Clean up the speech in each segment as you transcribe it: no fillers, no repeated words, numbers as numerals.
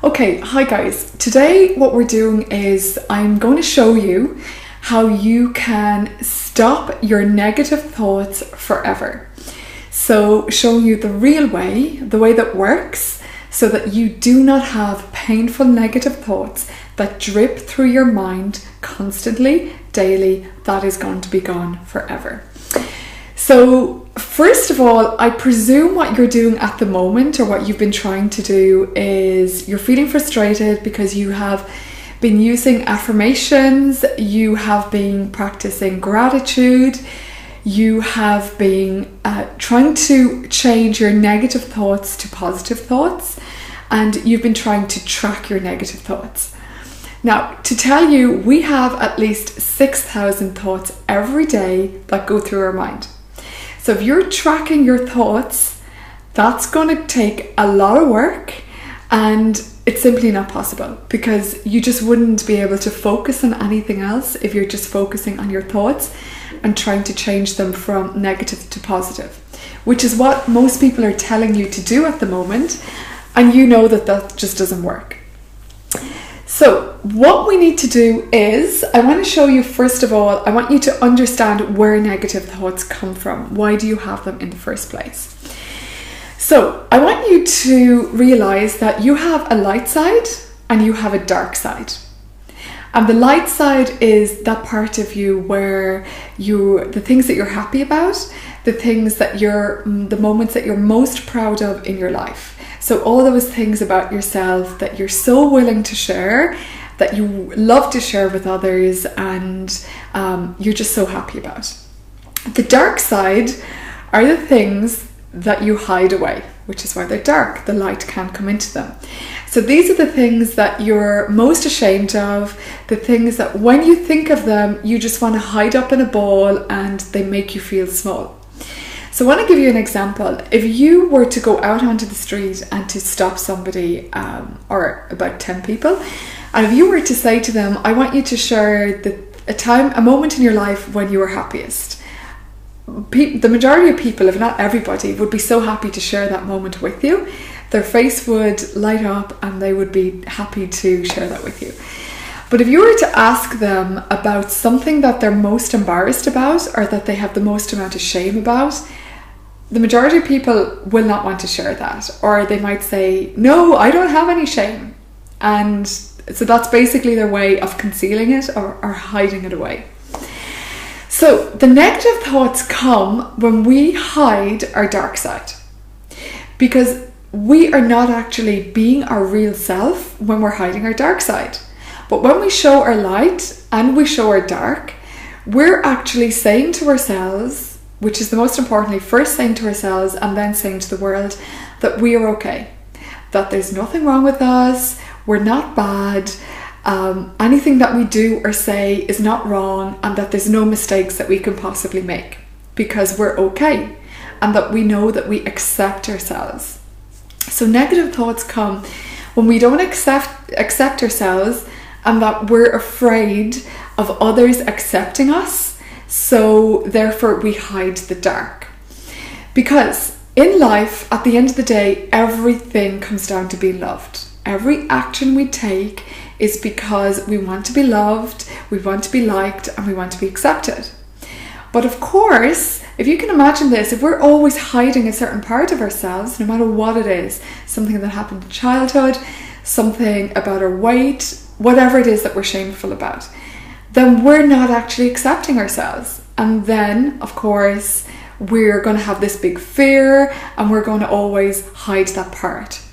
Okay, hi guys. Today what we're doing is I'm going to show you how you can stop your negative thoughts forever. So showing you the real way, the way that works, so that you do not have painful negative thoughts that drip through your mind constantly, daily. That is going to be gone forever. So first of all, I presume what you're doing at the moment, or what you've been trying to do, is you're feeling frustrated because you have been using affirmations, you have been practicing gratitude, you have been trying to change your negative thoughts to positive thoughts, and you've been trying to track your negative thoughts. Now, to tell you, we have at least 6,000 thoughts every day that go through our mind. So if you're tracking your thoughts, that's going to take a lot of work, and it's simply not possible because you just wouldn't be able to focus on anything else if you're just focusing on your thoughts and trying to change them from negative to positive, which is what most people are telling you to do at the moment, and you know that that just doesn't work. So what we need to do is, I want to show you, first of all, I want you to understand where negative thoughts come from. Why do you have them in the first place? So I want you to realize that you have a light side and you have a dark side. And the light side is that part of you where the things that you're happy about, the things that the moments that you're most proud of in your life. So all those things about yourself that you're so willing to share, that you love to share with others, and you're just so happy about. The dark side are the things that you hide away, which is why they're dark. The light can't come into them. So these are the things that you're most ashamed of, the things that when you think of them, you just want to hide up in a ball and they make you feel small. So I want to give you an example. If you were to go out onto the street and to stop somebody, or about 10 people, and if you were to say to them, I want you to share a moment in your life when you were happiest. The majority of people, if not everybody, would be so happy to share that moment with you. Their face would light up and they would be happy to share that with you. But if you were to ask them about something that they're most embarrassed about, or that they have the most amount of shame about, the majority of people will not want to share that, or they might say, no, I don't have any shame. And so that's basically their way of concealing it or hiding it away. So the negative thoughts come when we hide our dark side, because we are not actually being our real self when we're hiding our dark side. But when we show our light and we show our dark, we're actually saying to ourselves, which is the most importantly, first saying to ourselves and then saying to the world, that we are okay, that there's nothing wrong with us, we're not bad, anything that we do or say is not wrong, and that there's no mistakes that we can possibly make because we're okay, and that we know that we accept ourselves. So negative thoughts come when we don't accept ourselves, and that we're afraid of others accepting us. So therefore we hide the dark. Because in life, at the end of the day, everything comes down to being loved. Every action we take is because we want to be loved, we want to be liked, and we want to be accepted. But of course, if you can imagine this, if we're always hiding a certain part of ourselves, no matter what it is, something that happened in childhood, something about our weight, whatever it is that we're shameful about, then we're not actually accepting ourselves. And then, of course, we're going to have this big fear, and we're going to always hide that part.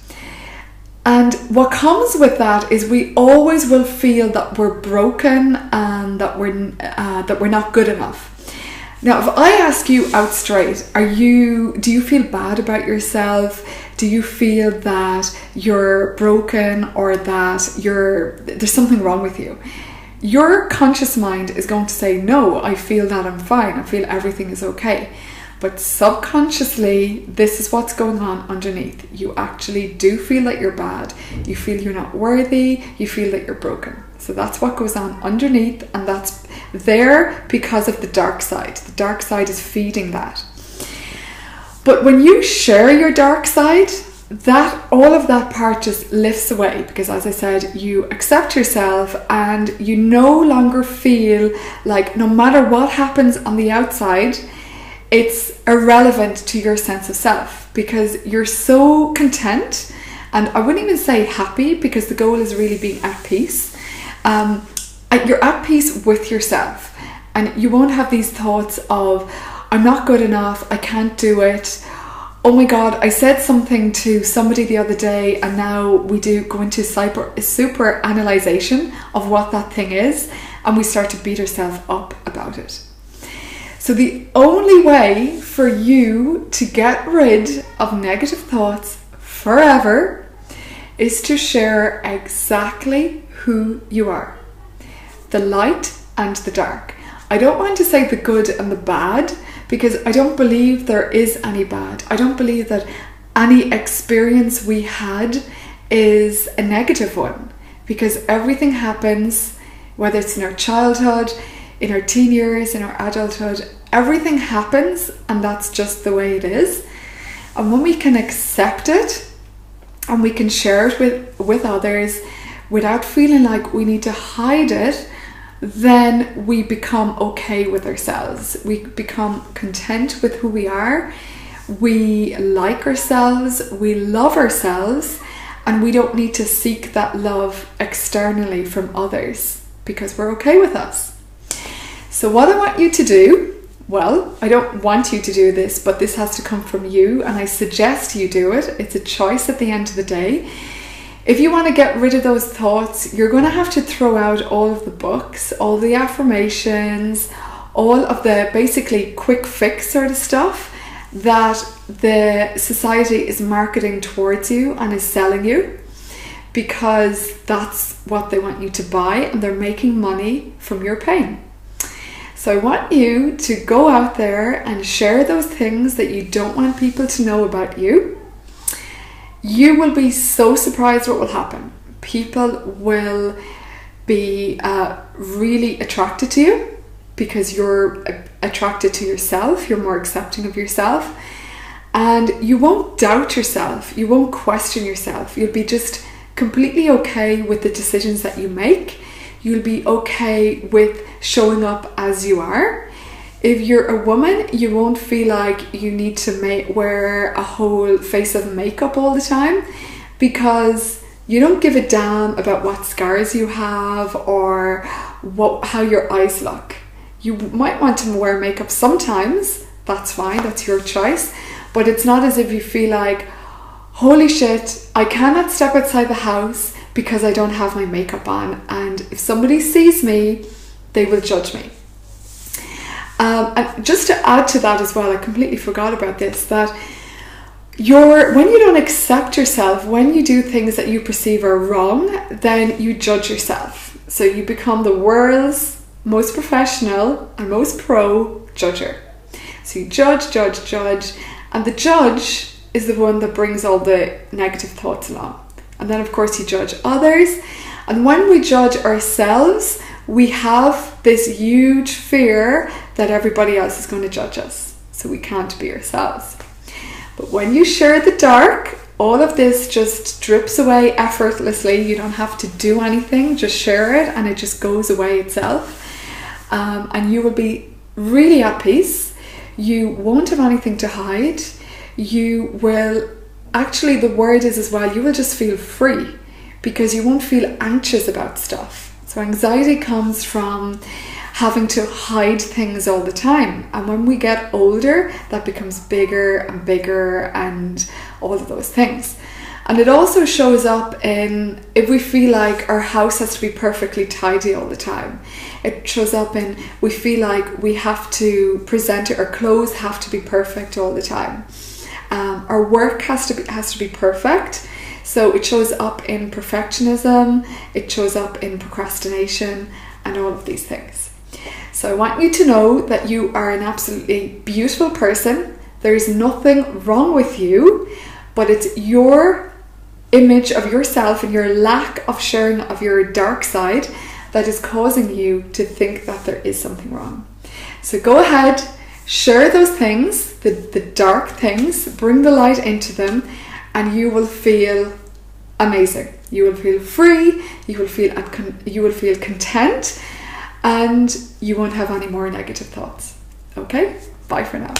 And what comes with that is we always will feel that we're broken and that we're not good enough. Now, if I ask you out straight, do you feel bad about yourself? Do you feel that you're broken, or that there's something wrong with you? Your conscious mind is going to say, no, I feel that I'm fine. I feel everything is okay. But subconsciously, this is what's going on underneath. You actually do feel that you're bad. You feel you're not worthy. You feel that you're broken. So that's what goes on underneath, and that's there because of the dark side. The dark side is feeding that. But when you share your dark side, that all of that part just lifts away, because as I said, you accept yourself and you no longer feel like no matter what happens on the outside, it's irrelevant to your sense of self, because you're so content. And I wouldn't even say happy, because the goal is really being at peace. You're at peace with yourself, and you won't have these thoughts of, I'm not good enough, I can't do it. Oh my God, I said something to somebody the other day, and now we do go into super analyzation of what that thing is, and we start to beat ourselves up about it. So the only way for you to get rid of negative thoughts forever is to share exactly who you are. The light and the dark. I don't want to say the good and the bad, because I don't believe there is any bad. I don't believe that any experience we had is a negative one, because everything happens, whether it's in our childhood, in our teen years, in our adulthood, everything happens, and that's just the way it is. And when we can accept it and we can share it with others without feeling like we need to hide it, then we become okay with ourselves. We become content with who we are. We like ourselves, we love ourselves, and we don't need to seek that love externally from others, because we're okay with us. So what I want you to do, well, I don't want you to do this, but this has to come from you, and I suggest you do it. It's a choice at the end of the day. If you want to get rid of those thoughts, you're going to have to throw out all of the books, all the affirmations, all of the basically quick fix sort of stuff that the society is marketing towards you and is selling you, because that's what they want you to buy, and they're making money from your pain. So I want you to go out there and share those things that you don't want people to know about you. You will be so surprised what will happen. People will be really attracted to you, because you're attracted to yourself, you're more accepting of yourself, and you won't doubt yourself, you won't question yourself. You'll be just completely okay with the decisions that you make. You'll be okay with showing up as you are. If you're a woman, you won't feel like you need to wear a whole face of makeup all the time, because you don't give a damn about what scars you have or how your eyes look. You might want to wear makeup sometimes, that's fine, that's your choice, but it's not as if you feel like, holy shit, I cannot step outside the house because I don't have my makeup on, and if somebody sees me, they will judge me. And just to add to that as well, I completely forgot about this, that when you don't accept yourself, when you do things that you perceive are wrong, then you judge yourself. So you become the world's most professional and most pro judger. So you judge, and the judge is the one that brings all the negative thoughts along. And then of course you judge others, and when we judge ourselves, we have this huge fear that everybody else is going to judge us, so we can't be ourselves. But when you share the dark, all of this just drips away effortlessly. You don't have to do anything, just share it and it just goes away itself. And you will be really at peace. You won't have anything to hide. You will, actually the word is as well, you will just feel free, because you won't feel anxious about stuff. So anxiety comes from having to hide things all the time. And when we get older, that becomes bigger and bigger and all of those things. And it also shows up in if we feel like our house has to be perfectly tidy all the time. It shows up in we feel like we have to present it, our clothes have to be perfect all the time. Our work has to be perfect. So it shows up in perfectionism, it shows up in procrastination, and all of these things. So I want you to know that you are an absolutely beautiful person. There is nothing wrong with you, but it's your image of yourself and your lack of sharing of your dark side that is causing you to think that there is something wrong. So go ahead, share those things, the dark things, bring the light into them, and you will feel amazing. You will feel free, you will feel content, and you won't have any more negative thoughts. Okay? Bye for now.